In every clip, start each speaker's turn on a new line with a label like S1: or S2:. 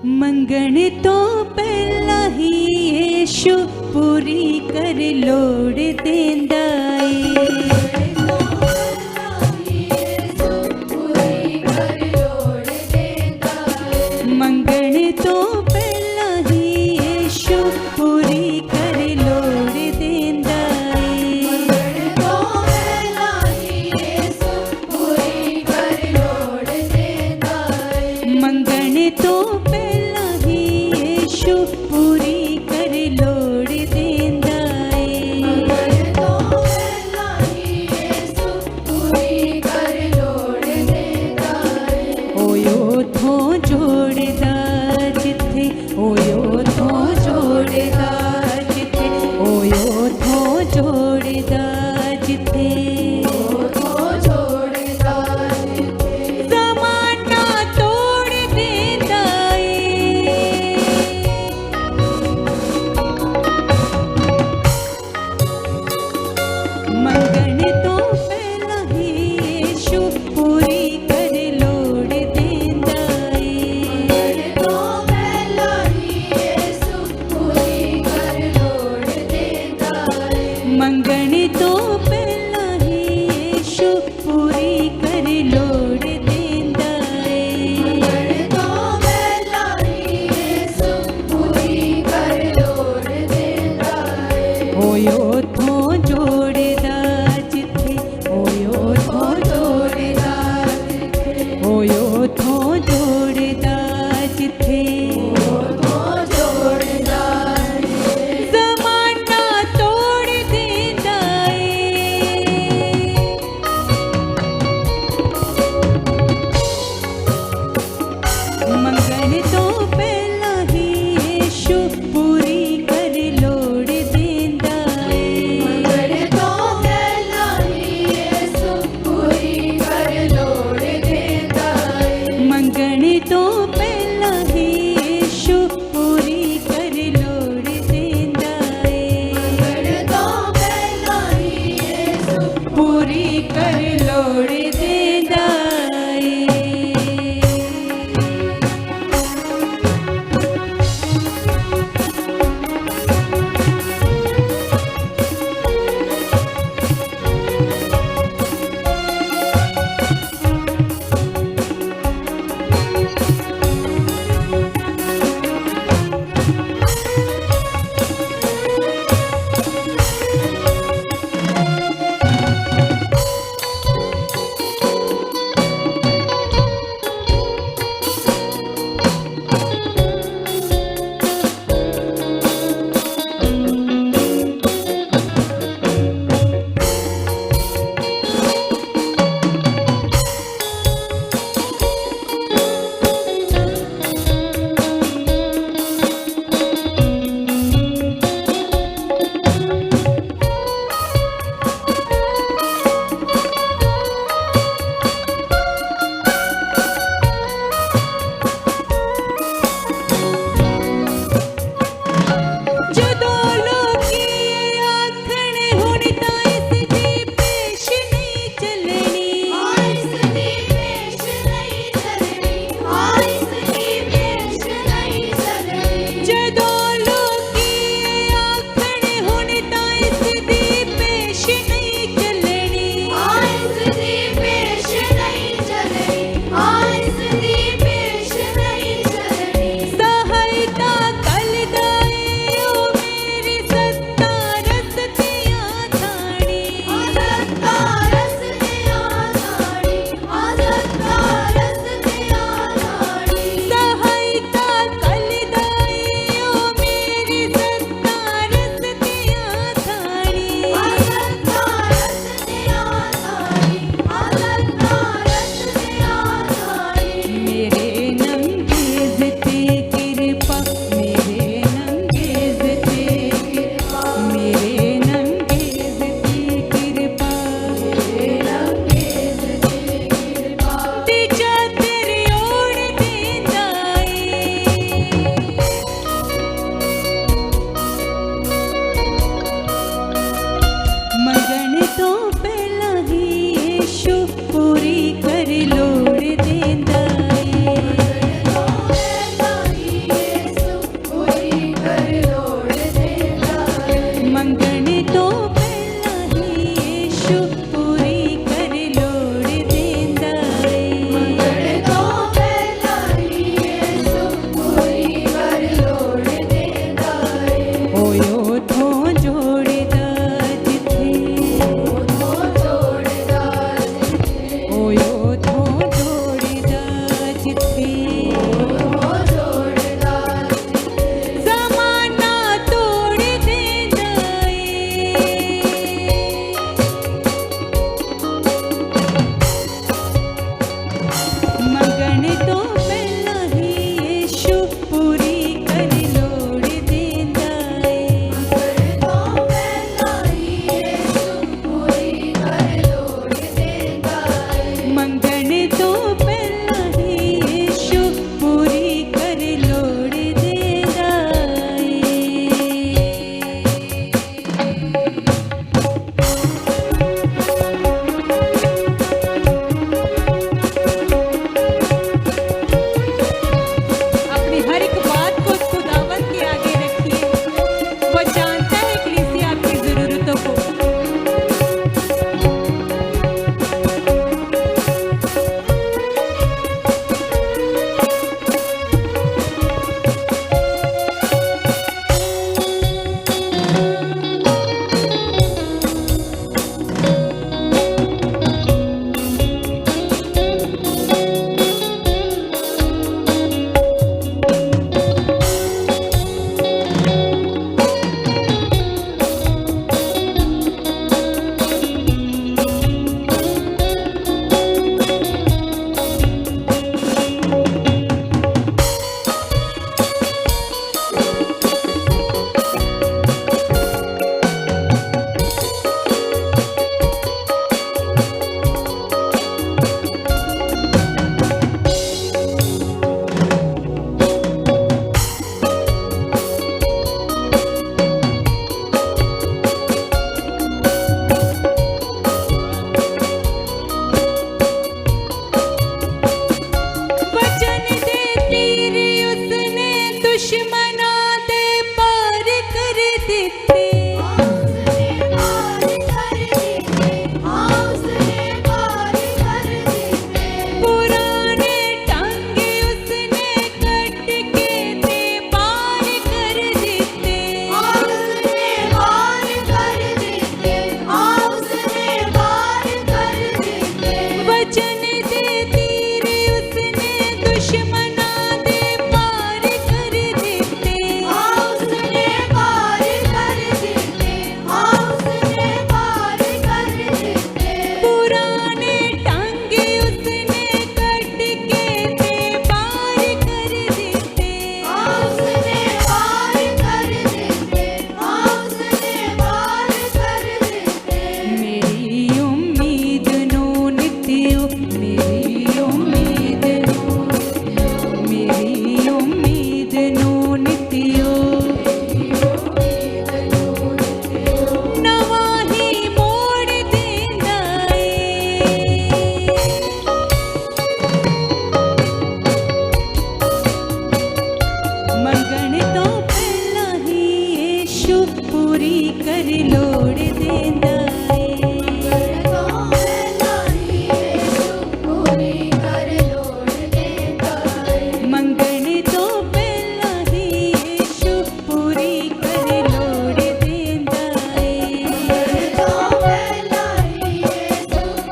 S1: मंगण तो पहला ही यीशु पूरी कर लोड़ देंदा मंगण तो पहला ही यीशु पूरी कर लोड़ देंदा मंगण तो पहला ही यीशु पूरी कर लोड़ देंदा ओयो थो जोड़दा जिथे ओयो थो जोड़दा जिथे ओयो थो जोड़दा जिथे ज़माना तोड़ देंदा मंगण तो पहला ही यीशु पूरी कर लोड़ देंदा मंगण तो पहला ही यीशु पूरी कर लोड़ देंदा ओयो थो जोड़दा जिथे ओयो थो जोड़दा ओयो थो जोड़दा जिथे ज़माना तोड़ देंदा मंगण तो पहला ही यीशु पूरी कर लोड़ देंदा मंगण तो पहला ही दुश्मना दे पार कर दिते पुराने टांगे उसने कट के ते पार कर दिते वचन दे तीर उसने दुश्मना दे पार कर दिते पुराने टांगे उसने कट के ते पार कर दिते मेरी उम्मीद नो नित्यो मेरी उम्मीद नो नित्यो नवा ही मोड़ देंदा मंगण तो पहला ही यीशु पूरी कर लोड़ देंदा मंगण तो पहला ही यीशु पूरी कर लोड़ देंदा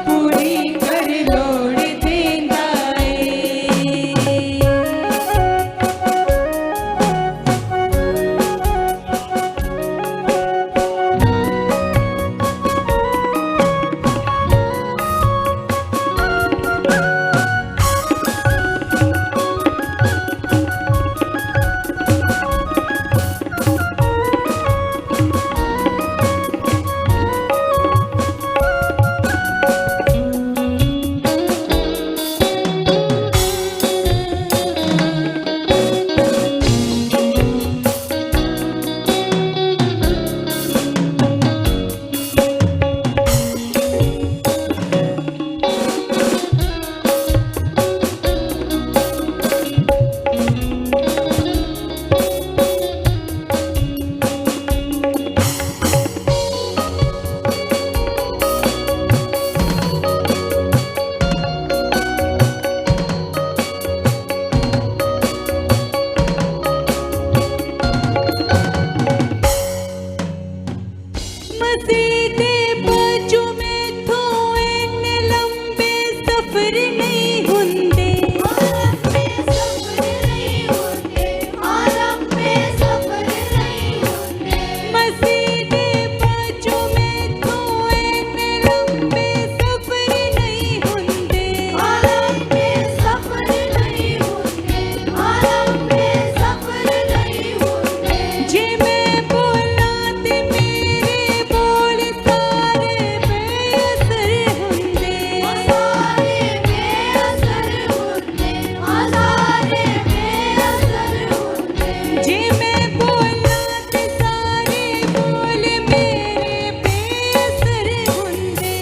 S1: पूरी कर लोड़ देंदा मसीह दे बाजू में थो इन्ने लंबे सफर नहीं हुंदे मसीह दे बाजू में थो इन्ने लंबे सफर नहीं हुंदे जे मैं बोला ते मेरे बोल सारे बेअसर हुंदे जे मैं बोला ते सारे बोल मेरे बेअसर हुंदे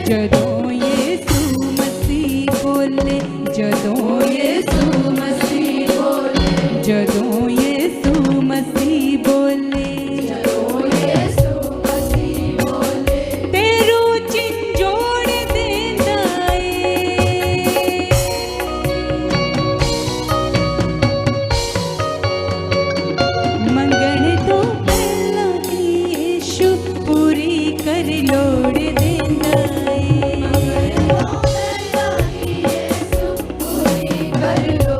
S1: जदों यीशु मसीह बोले जदों यीशु मसीह बोले जदों यीशु मसीह बोले तेरू झिंझोड़ देंदा मंगण तो पहला ही यीशु पूरी कर लोड़ देंदा
S2: कर लो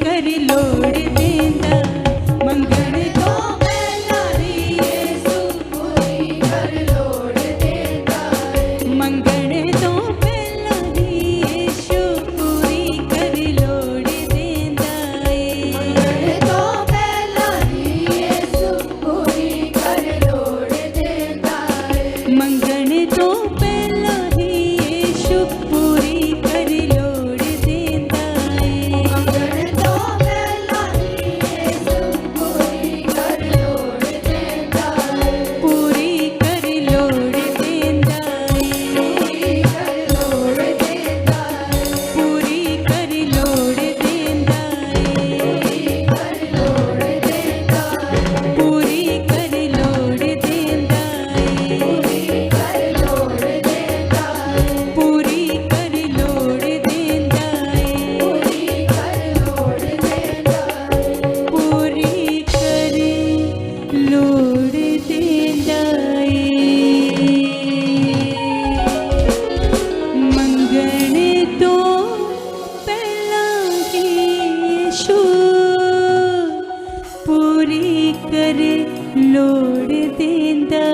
S1: कर लोड़ देंदा मंगण तो पहला ही यीशु पूरी कर लोड़ देंदा मंगण तो पहला ही यीशु पूरी कर लोड़ देंदा मंगण तो पहला ही यीशु पूरी कर लोड़ देंदा मंगण तो पहला ही यीशु पूरी कर लोड़ देंदा मंगण तो पहला ही यीशु पूरी कर लोड़ देंदा पूरी कर लोड़ देंदा पूरी कर लोड़ देंदा पूरी कर लोड़ देंदा पूरी कर लोड़ देंदा पूरी कर लोड़ देंदा मंगण तो पहला ही यीशु पूरी कर लोड़ देंदा